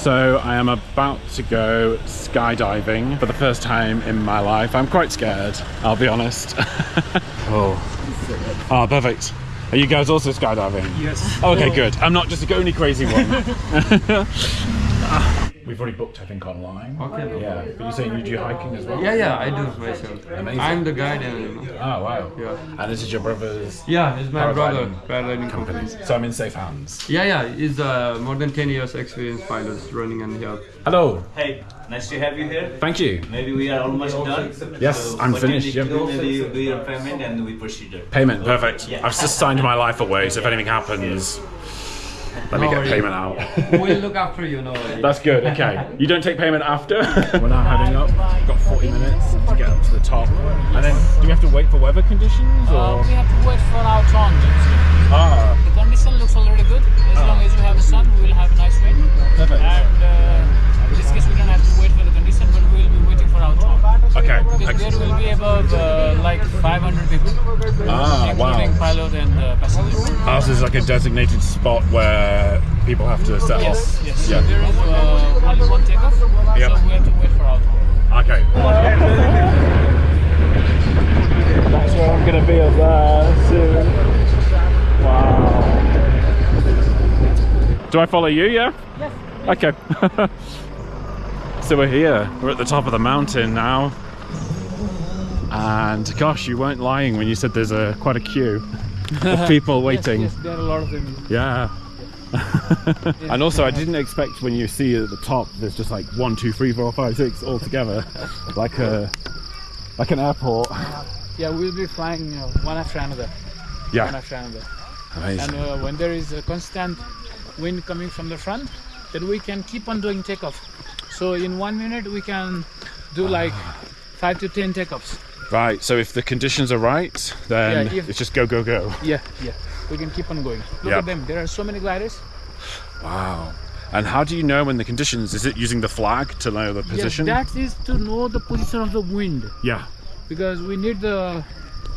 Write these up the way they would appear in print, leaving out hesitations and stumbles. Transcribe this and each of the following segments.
So I am about to go skydiving for the first time in my life. I'm quite scared, I'll be honest. Oh, perfect. Are you guys also skydiving? Yes. Okay, good. I'm not just the only crazy one. We've already booked, I think, online. Okay. Yeah. But you saying you do hiking as well? Yeah, I do myself. Amazing. I'm the guide and Oh, wow. Yeah. And this is your brother's? Yeah, it's my brother. Paragliding Paragliding company. company. So I'm in safe hands. Yeah, he's more than 10 years experience pilots running and here. Hello. Hey, nice to have you here. Thank you. Maybe we are almost done. Yes, So I'm what you finished. need Yep. to do, maybe we your payment and we procedure. Payment, perfect. Yeah. I've just signed my life away, so if anything happens, let me get payment out. We'll look after you, no worries. That's good, okay. You don't take payment after? We're now heading up. We've got 40 minutes to get up to the top. And then, do we have to wait for weather conditions? Or? We have to wait for our turn. Ah, The condition looks already good. As long as you have the sun, we will have a nice wind. perfect. And in this case, we don't have to wait for the condition, but we will be waiting for our turn. Okay, Because there will be about like 500 people, Ah, including wow. pilot and passengers. Ours is like a designated spot where people have to set Yes, off. yes. Yeah. There is only one takeoff, Yep. so we have to wait for our turn. Okay. That's where I'm going to be up there soon. Wow. Do I follow you, yeah? Yes. Okay. So we're here. We're at the top of the mountain now. And gosh, you weren't lying when you said there's quite a queue of people waiting. Yes, there are a lot of them. Yeah. And also I didn't expect when you see at the top there's just like 1, 2, 3, 4, 5, 6 all together. like an airport. Yeah, we'll be flying one after another. One Yeah. after another. Amazing. And when there is a constant wind coming from the front, then we can keep on doing takeoff. So in 1 minute we can do like 5 to 10 takeoffs. Right, so if the conditions are right, then Yeah, if- it's just go, go, go. Yeah, we can keep on going. Look Yep. at them, there are so many gliders. Wow. And how do you know when the conditions, is it using the flag to know the position? Yes, that is to know the position of the wind, Yeah. because we need the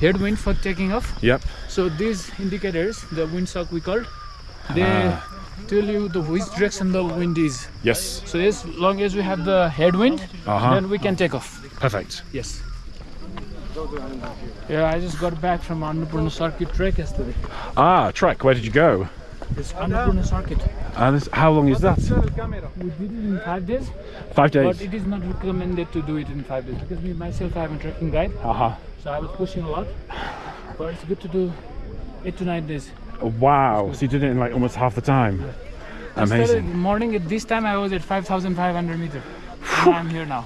headwind for taking off. Yep. So these indicators, the windsock we called, they tell you which direction the wind is. Yes. So as long as we have the headwind, then we can take off. Perfect. Yes. Yeah, I just got back from Annapurna Circuit trek yesterday. Ah, trek, where did you go? It's Annapurna Circuit. How long is that? We did it in 5 days, 5 days. but it is not recommended to do it in 5 days because me myself I am a trekking guide, so I was pushing a lot. But it's good to do 8 to 9 days. Wow, so you did it in like almost half the time. I started Amazing. in the morning at this time I was at 5,500 meters. And I'm here now.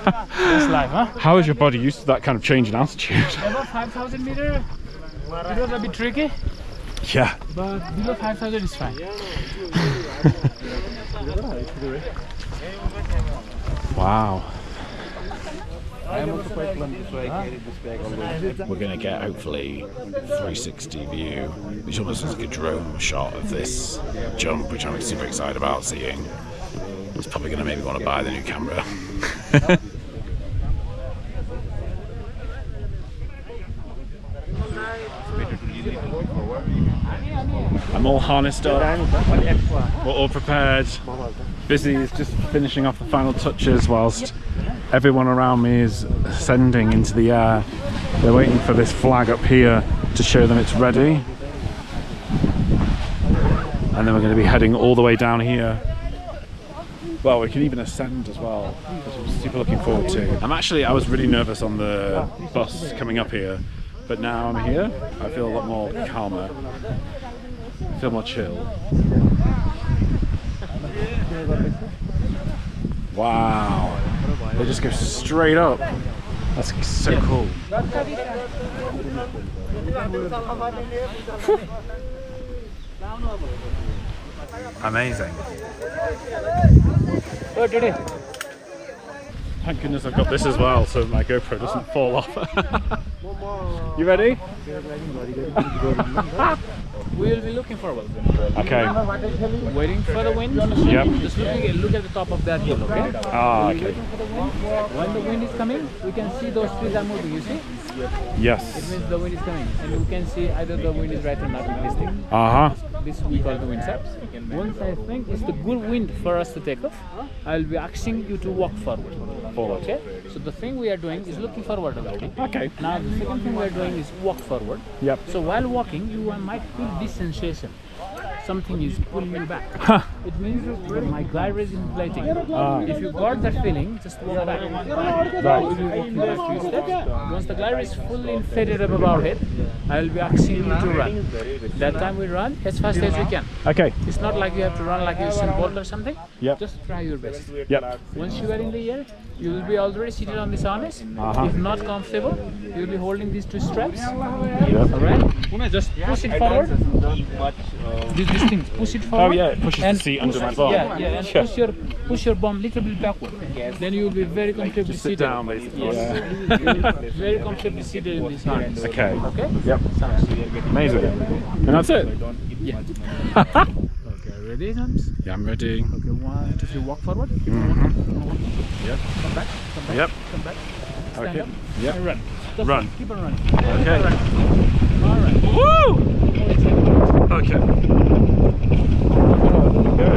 That's life, huh? How is your body used to that kind of change in altitude? Above 5,000 meters, it was a bit tricky, Yeah. but below 5,000 is fine. Wow. We're going to get hopefully 360 view, which almost looks like a drone shot of this jump, which I'm super excited about seeing. It's probably going to make me want to buy the new camera. I'm all harnessed up, we're all prepared, busy just finishing off the final touches whilst everyone around me is ascending into the air. They're waiting for this flag up here to show them it's ready. And then we're going to be heading all the way down here. Well, we can even ascend as well, which I'm super looking forward to. I was really nervous on the bus coming up here, but now I'm here, I feel a lot more calmer. I feel more chill. Wow. They just go straight up. That's so cool. Amazing. Thank goodness I've got this as well so my GoPro doesn't fall off. You ready? We will be looking forward. Okay. Waiting for the wind. Yep. Just look at the top of that hill, okay? Ah, okay. When the wind is coming, we can see those trees are moving, you see? It Yes. means the wind is coming. And we can see either the wind is right or not in this thing. Uh-huh. this we call the wind side. Once I think it's the good wind for us to take off, I'll be asking you to walk forward. Okay? So the thing we are doing is looking forward already. Okay. Now the second thing we are doing is walk forward. Yep. So while walking, you might feel this sensation. Something is pulling you back. It means my glide race is inflating. If you got that feeling, just walk back. We'll be walking back few steps. Once the glide race is fully inflated above our head, I will be asking you to run. That time we run as fast as we can. Okay. It's not like you have to run like a Usain Bolt or something. Yep. Just try your best. Yep. Once you are in the air, you will be already seated on this harness. If not comfortable, you will be holding these two straps. Alright? Just push it forward. These things, push it forward. Oh yeah, it pushes the seat under my bum. Yeah, and push your bum a little bit backward. Then you will be very comfortably Just sit seated. down, basically. Yes. You will be very comfortably seated in this harness. Okay. Okay? Yep. Amazing. And that's it. Yeah. Okay, ready, James? Yeah, I'm ready. Okay, 1, 2, 3, walk forward. Yep. Come back. Yep. Come back. Stand Okay. up. Yep. And run. Just Run. Keep on running. Okay. Alright. Woo! Okay. Go.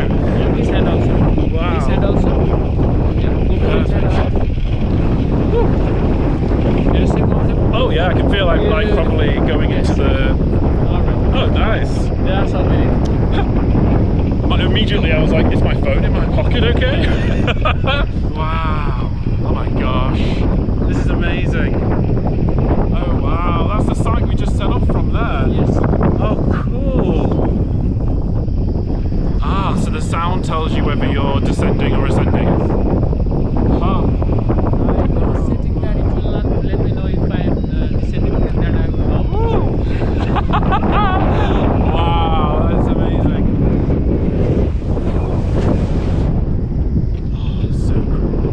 This hand also. Wow. This hand also. Yeah, go for this hand also. Can you stay comfortable? Oh yeah, I can feel like probably going into the. Alright. Oh, nice. There are so many. Immediately I was like, is my phone in my pocket okay? Wow. Oh my gosh. This is amazing. Oh wow, that's the site we just set off from there. Yes. Oh cool. Ah, so the sound tells you whether you're descending or ascending. Huh. I'm setting that it will not let me know if I am descending, and then I will know. Wow, that's amazing. Oh, that's so cool.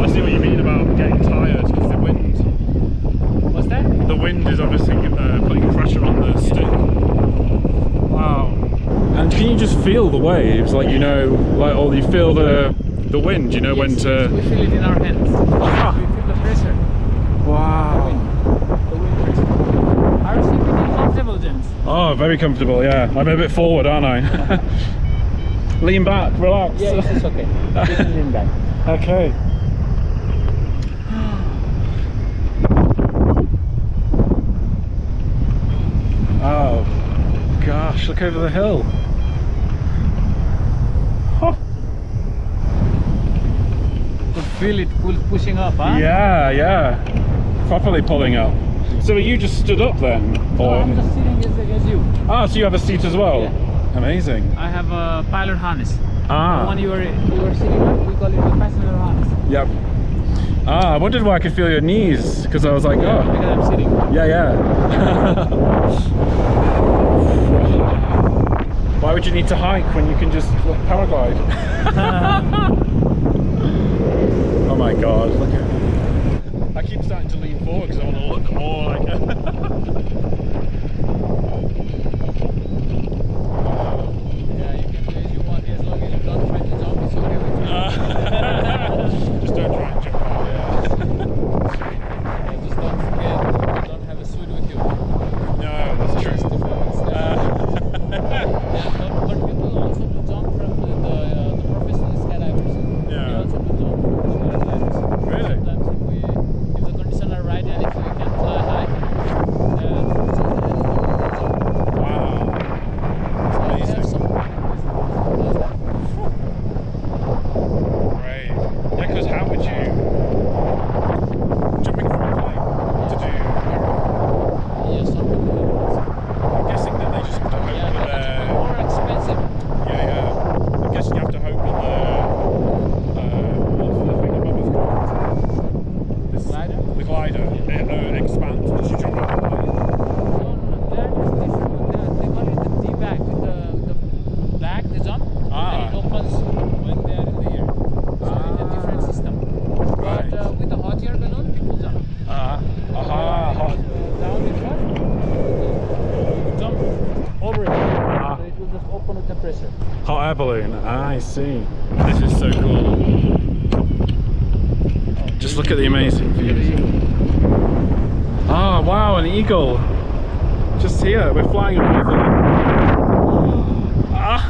I see what you mean about getting tired because the wind. What's that? The wind is obviously putting pressure on the stick. Wow. And can you just feel the waves? Like, you know, like, or you feel the wind, you know, when to. We feel it in our hands. We feel the pressure. Wow. The wind pressure. Are you feeling comfortable, James? Oh, very comfortable, yeah. I'm a bit forward, aren't I? Lean back, relax. Yeah, it's okay. You can lean back. Okay. Oh, gosh, look over the hill. Oh. You feel it pushing up, huh? Yeah. Properly pulling up. So are you just stood up then? No, Or... I'm just sitting as you. Ah, so you have a seat as well? Yeah. Amazing. I have a pilot harness. Ah. The one you are sitting on, we call it a passenger harness. Yep. Ah, I wondered why I could feel your knees, because I was like, oh. Because I'm sitting. Yeah. Why would you need to hike when you can just paraglide? Oh my god, look at. I keep starting to lean forward because I want to look more like. Yeah, you can do as you want, as long as you don't try to jump, it's okay with me. Just don't try and jump out. And just don't forget, you don't have a suit with you. No, that's true. But people also do jump from the professional skydivers. Yeah. They also do jump from skydivers. Really? Sometimes if the conditions are right and if we can fly high, Wow. so we have some. Great. Yeah, because how would you jumping from a plane to do paragliding? Yes, some people do. I'm guessing that they just have to hope Yeah, that but it's more expensive. yeah. I'm guessing you have to hope that what's the thing above us called? This, Glider? the glider. It expands as you jump out of the plane. No, that is different. They call it the D-back, with the back, the jump, and it opens when they are in the air. So it's a different system. Right. But with the hot air balloon, people jump. Hot. Down in front, you jump over it. So it will just open with the pressure. Hot air balloon. I see. This is so cool. Just look at the amazing views. Ah, wow, an eagle. Just here, we're flying over. Ah.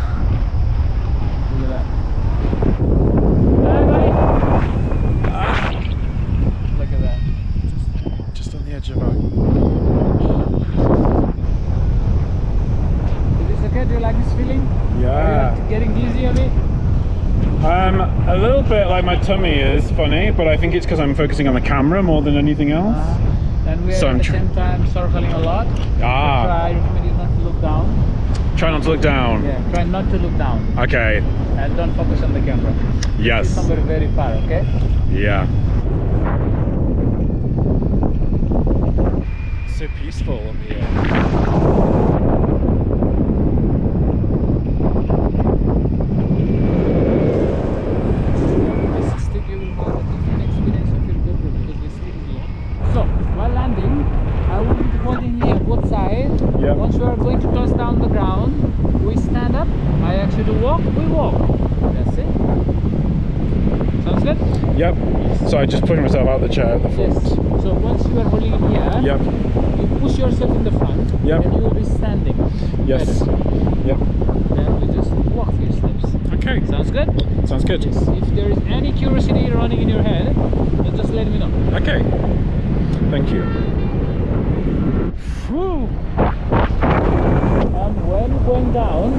Look at that. Hey, buddy. Look at that. Just on the edge of our... Is this okay? Do you like this feeling? Yeah. Are you getting dizzy a bit? A little bit like my tummy is funny, but I think it's because I'm focusing on the camera more than anything else. And we're So at I'm the same time circling a lot. Ah. So I recommend you not to look down. Try not to look down. Yeah, try not to look down. Okay. And don't focus on the camera. Yes. It's somewhere very far, okay? Yeah. So peaceful up here. So, while landing, I will be holding here both sides. Yep. Once we are going to touch down the ground, we stand up. I actually walk, we walk. That's it. Sounds good? Yep. So I just push myself out the chair at the front. Yes. So once you are holding it here, Yep. you push yourself in the front, Yep. and you will be standing. Yes. Better. Yep. Then we just walk a few steps. Okay. Sounds good? Sounds good. Yes. If there is any curiosity running in your head, then just let me know. Okay. Thank you. Whew. And when going down,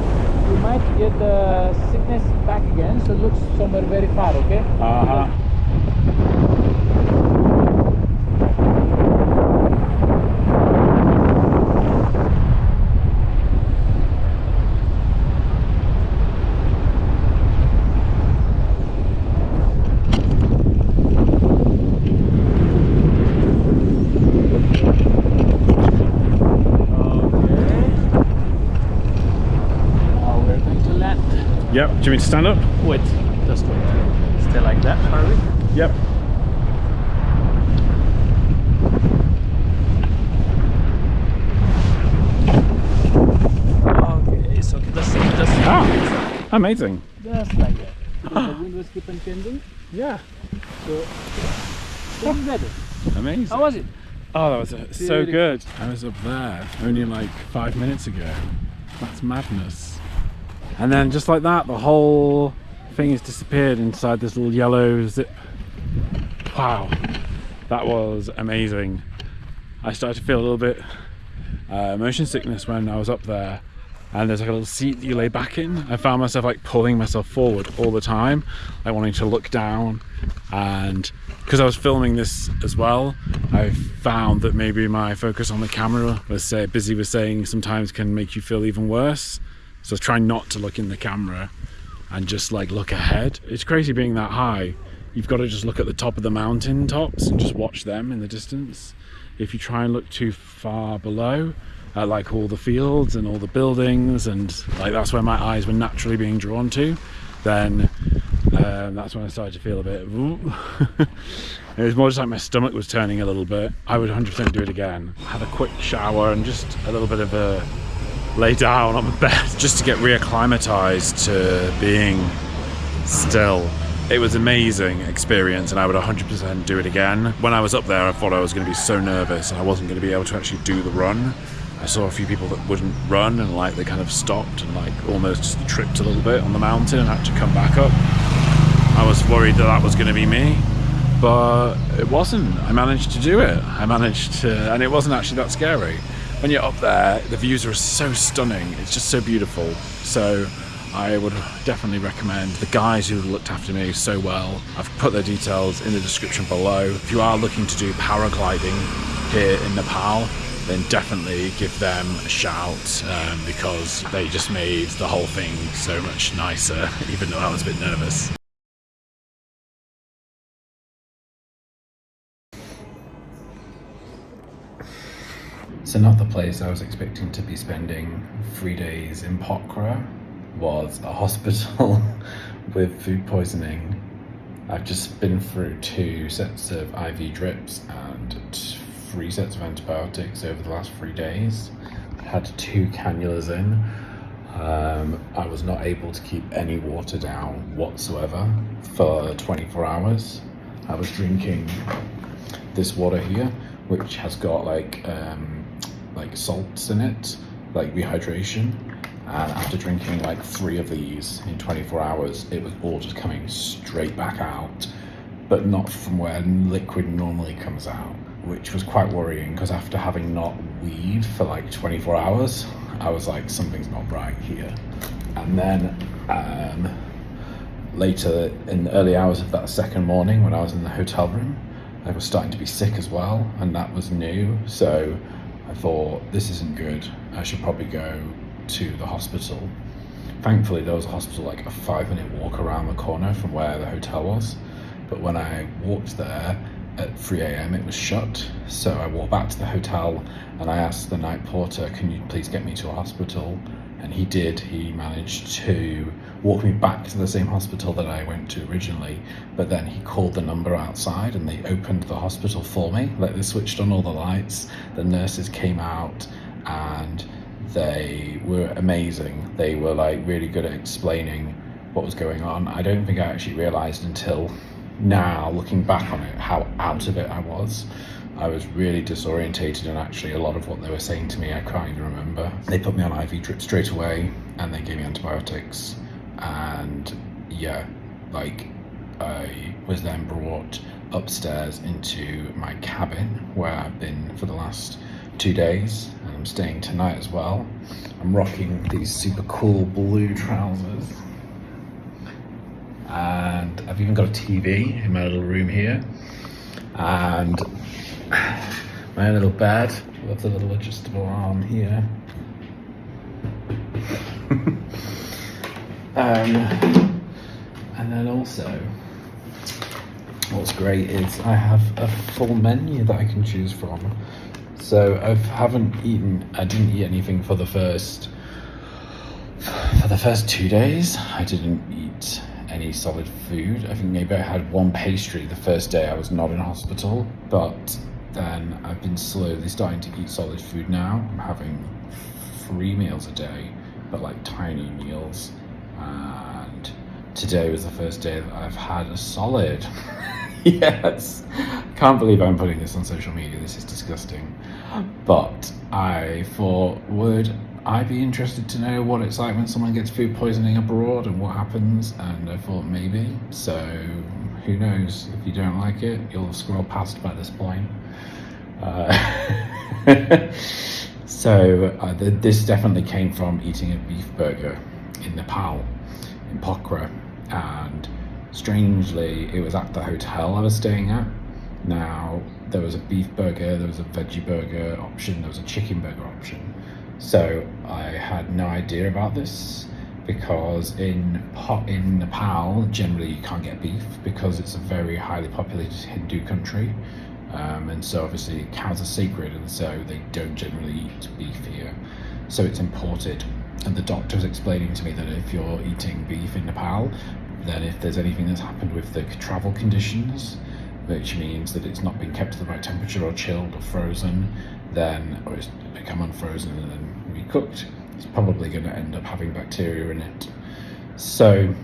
you might get the sickness back again, so look somewhere very far, okay? Uh-huh. Yep. Do you mean to stand up? Wait, just wait. Stay like that, Harvey. Yep. Okay, so just Amazing. just like that. Because the wind was keep on changing, Yeah. so things better. Amazing. How was it? Oh, that was so Beautiful. good. I was up there only like 5 minutes ago. That's madness. And then just like that, the whole thing has disappeared inside this little yellow zip. Wow, that was amazing. I started to feel a little bit motion sickness when I was up there, and there's like a little seat that you lay back in. I found myself like pulling myself forward all the time, like wanting to look down. And because I was filming this as well, I found that maybe my focus on the camera, was Busy was saying, sometimes can make you feel even worse. So try not to look in the camera and just like look ahead. It's crazy being that high. You've got to just look at the top of the mountain tops and just watch them in the distance. If you try and look too far below, at like all the fields and all the buildings, and like that's where my eyes were naturally being drawn to, then that's when I started to feel a bit it was more just like my stomach was turning a little bit. I would 100% do it again. Have a quick shower and just a little bit of a lay down on the bed just to get reacclimatized to being still. It was an amazing experience, and I would 100% do it again. When I was up there, I thought I was going to be so nervous and I wasn't going to be able to actually do the run. I saw a few people that wouldn't run, and like they kind of stopped and like almost tripped a little bit on the mountain and had to come back up. I was worried that that was going to be me, but it wasn't. I managed to do it. And it wasn't actually that scary. When you're up there, the views are so stunning. It's just so beautiful. So I would definitely recommend the guys who looked after me so well. I've put their details in the description below. If you are looking to do paragliding here in Nepal, then definitely give them a shout, because they just made the whole thing so much nicer, even though I was a bit nervous. So not the place I was expecting to be spending 3 days in Pokhara. Was a hospital with food poisoning. I've just been through 2 sets of IV drips and 3 sets of antibiotics over the last 3 days. I had 2 cannulas in. I was not able to keep any water down whatsoever for 24 hours. I was drinking this water here, which has got like like salts in it, like rehydration. And after drinking like 3 of these in 24 hours, it was all just coming straight back out, but not from where liquid normally comes out, which was quite worrying because after having not weed for like 24 hours, I was like, something's not right here. And then later in the early hours of that second morning when I was in the hotel room, I was starting to be sick as well, and that was new. So I thought, this isn't good. I should probably go to the hospital. Thankfully, there was a hospital like a 5-minute walk around the corner from where the hotel was. But when I walked there at 3 a.m, it was shut. So I walked back to the hotel and I asked the night porter, can you please get me to a hospital? And he did. He managed to walk me back to the same hospital that I went to originally, but then he called the number outside and they opened the hospital for me. Like, they switched on all the lights, the nurses came out, and they were amazing. They were like really good at explaining what was going on. I don't think I actually realized until now, looking back on it, how out of it I was. I was really disorientated, and actually a lot of what they were saying to me I can't even remember. They put me on IV drip straight away and they gave me antibiotics, and yeah, like I was then brought upstairs into my cabin where I've been for the last 2 days, and I'm staying tonight as well. I'm rocking these super cool blue trousers, and I've even got a TV in my little room here, and my little bed with the little adjustable arm here. And then also, what's great is I have a full menu that I can choose from. So I didn't eat anything for the first 2 days. I didn't eat any solid food. I think maybe I had 1 pastry the first day I was not in hospital, but then I've been slowly starting to eat solid food now. I'm having 3 meals a day, but like tiny meals. And today was the first day that I've had a solid. Yes, can't believe I'm putting this on social media. This is disgusting. But I thought, would I be interested to know what it's like when someone gets food poisoning abroad and what happens? And I thought maybe. So who knows? If you don't like it, you'll have scrolled past by this point. This definitely came from eating a beef burger in Nepal, in Pokhara, and strangely it was at the hotel I was staying at. Now, there was a beef burger, there was a veggie burger option, there was a chicken burger option. So I had no idea about this, because in Nepal generally you can't get beef because it's a very highly populated Hindu country. And so obviously cows are sacred, and so they don't generally eat beef here. So it's imported. And the doctor was explaining to me that if you're eating beef in Nepal, then if there's anything that's happened with the travel conditions, which means that it's not been kept to the right temperature or chilled or frozen, or it's become unfrozen and then recooked, it's probably going to end up having bacteria in it. So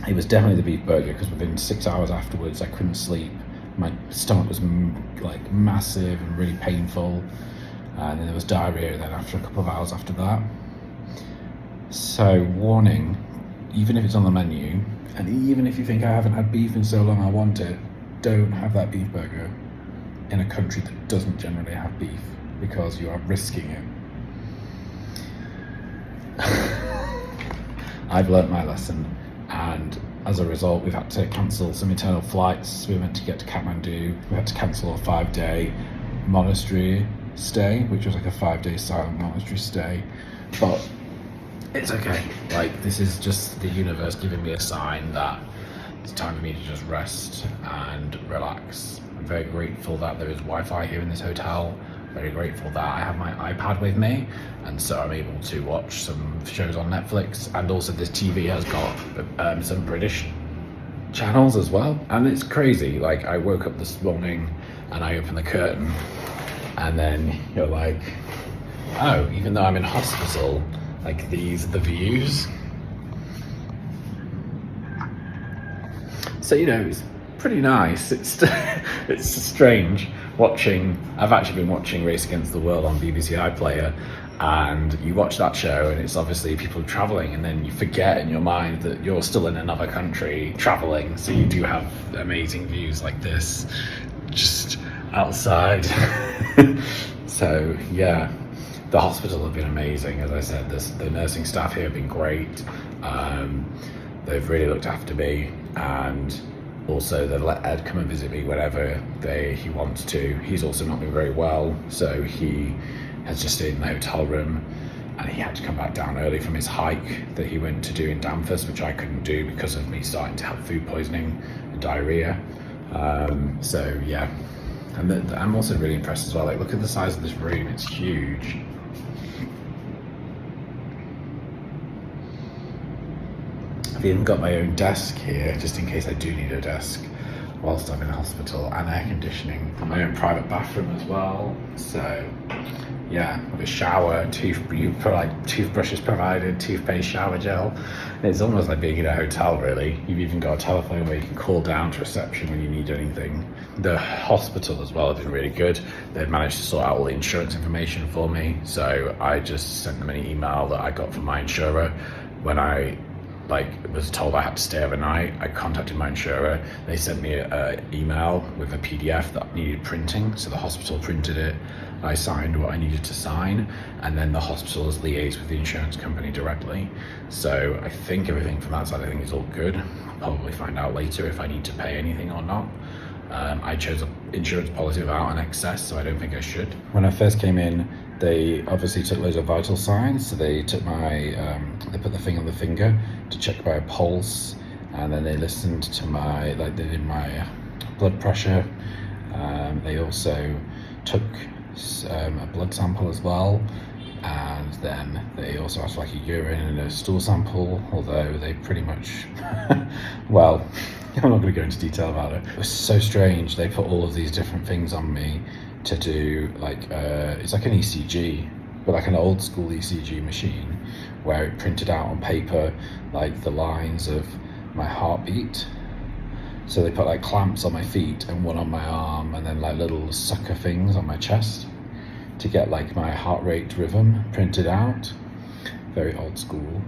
it was definitely the beef burger, because within 6 hours afterwards I couldn't sleep. My stomach was like massive and really painful, and then there was diarrhea then after a couple of hours after that. So warning, even if it's on the menu, and even if you think I haven't had beef in so long I want it, don't have that beef burger in a country that doesn't generally have beef, because you are risking it. I've learnt my lesson, and as a result we've had to cancel some internal flights. We were meant to get to Kathmandu, we had to cancel a 5-day monastery stay, which was like a 5-day silent monastery stay. But it's okay, like this is just the universe giving me a sign that it's time for me to just rest and relax. I'm very grateful that there is Wi-Fi here in this hotel. Very grateful that I have my iPad with me, and so I'm able to watch some shows on Netflix, and also this TV has got some British channels as well. And it's crazy, like I woke up this morning and I opened the curtain, and then you're like, oh, even though I'm in hospital, like these are the views. So, you know, it's pretty nice. It's strange, I've actually been watching Race Against the World on BBC iPlayer, and you watch that show and it's obviously people traveling, and then you forget in your mind that you're still in another country traveling, so you do have amazing views like this just outside. So yeah, the hospital have been amazing. As I said, the nursing staff here have been great. They've really looked after me, and also they let Ed come and visit me whenever he wants to. He's also not been very well, so he has just stayed in the hotel room, and he had to come back down early from his hike that he went to do in Danforth, which I couldn't do because of me starting to have food poisoning and diarrhea. So yeah, and I'm also really impressed as well. Like, look at the size of this room; it's huge. I've even got my own desk here, just in case I do need a desk whilst I'm in hospital, and air conditioning, and my own private bathroom as well. So yeah, with a shower, toothbrushes provided, toothpaste, shower gel. It's almost like being in a hotel, really. You've even got a telephone where you can call down to reception when you need anything. The hospital as well have been really good. They've managed to sort out all the insurance information for me, so I just sent them an email that I got from my insurer when I was told I had to stay overnight. I contacted my insurer. They sent me an email with a PDF that needed printing, so the hospital printed it. I signed what I needed to sign, and then the hospital has liaised with the insurance company directly. So I think everything from that side, I think is all good. I'll probably find out later if I need to pay anything or not. I chose an insurance policy without an excess, so I don't think I should. When I first came in, they obviously took loads of vital signs. So they took they put the thing on the finger to check my pulse, and then they listened to they did my blood pressure. They also took a blood sample as well, and then they also asked like a urine and a stool sample, although they pretty much, well, I'm not going to go into detail about it. It was so strange. They put all of these different things on me to do, it's like an ECG, but like an old school ECG machine, where it printed out on paper like the lines of my heartbeat. So they put like clamps on my feet and one on my arm, and then like little sucker things on my chest to get like my heart rate rhythm printed out. Very old school.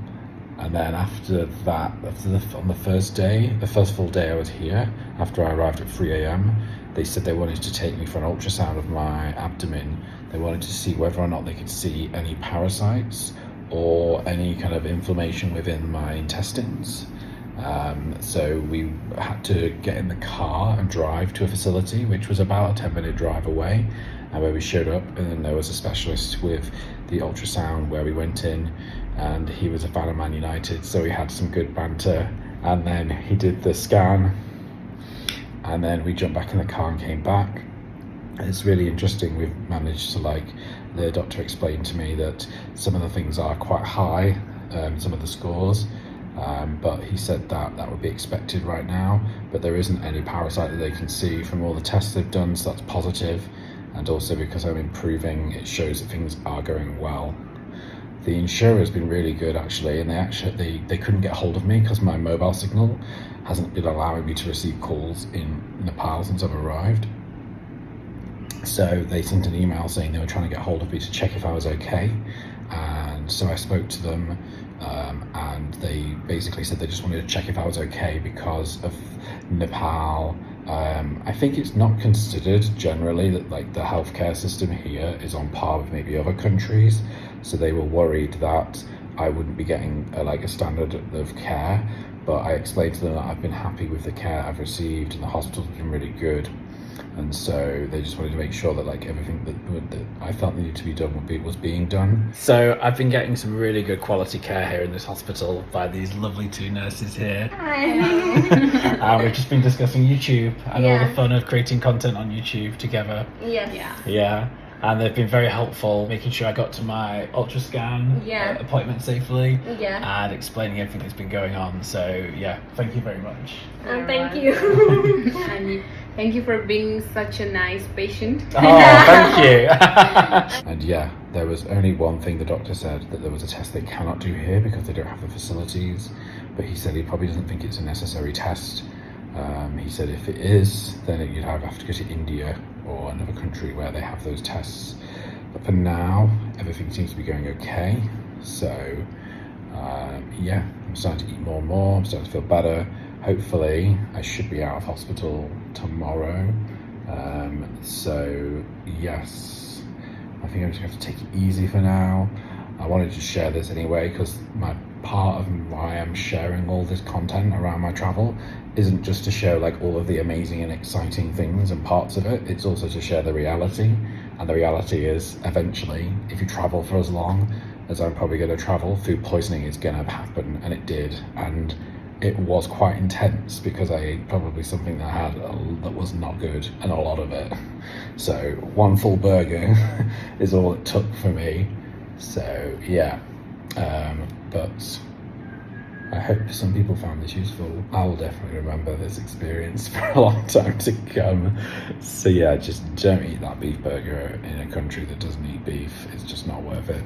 And then after that, on the first full day I was here, after I arrived at 3 a.m, they said they wanted to take me for an ultrasound of my abdomen. They wanted to see whether or not they could see any parasites or any kind of inflammation within my intestines. So we had to get in the car and drive to a facility, which was about a 10-minute drive away, and where we showed up, and then there was a specialist with the ultrasound where we went in, and he was a fan of Man United, so we had some good banter, and then he did the scan, and then we jumped back in the car and came back. And it's really interesting. We've managed to the doctor explained to me that some of the things are quite high, some of the scores, but he said that would be expected right now, but there isn't any parasite that they can see from all the tests they've done, so that's positive. And also because I'm improving, it shows that things are going well. The insurer has been really good actually, and they couldn't get hold of me because my mobile signal hasn't been allowing me to receive calls in Nepal since I've arrived. So they sent an email saying they were trying to get hold of me to check if I was okay, and so I spoke to them, and they basically said they just wanted to check if I was okay because of Nepal. I think it's not considered generally that the healthcare system here is on par with maybe other countries, so they were worried that I wouldn't be getting a standard of care. But I explained to them that I've been happy with the care I've received, and the hospital's been really good, and so they just wanted to make sure that everything that I felt needed to be done was being done. So I've been getting some really good quality care here in this hospital by these lovely two nurses here. Hi. We've just been discussing YouTube and all the fun of creating content on YouTube together. Yes. Yeah. And they've been very helpful, making sure I got to my ultrascan appointment safely, and explaining everything that's been going on. So yeah, thank you very much. Thank you. And thank you for being such a nice patient. Oh, thank you. And yeah, there was only one thing the doctor said, that there was a test they cannot do here because they don't have the facilities. But he said he probably doesn't think it's a necessary test. He said if it is, then you'd have to go to India or another country where they have those tests. But for now, everything seems to be going okay. So yeah, I'm starting to eat more and more. I'm starting to feel better. Hopefully, I should be out of hospital tomorrow. So yes, I think I'm just going to have to take it easy for now. I wanted to share this anyway because my part of why I'm sharing all this content around my travel isn't just to show like all of the amazing and exciting things and parts of it. It's also to share the reality. And the reality is, eventually, if you travel for as long as I'm probably going to travel, food poisoning is going to happen, and it did. And it was quite intense because I ate probably something that was not good, and a lot of it. So one full burger is all it took for me. So yeah, but I hope some people found this useful. I will definitely remember this experience for a long time to come. So yeah, just don't eat that beef burger in a country that doesn't eat beef. It's just not worth it.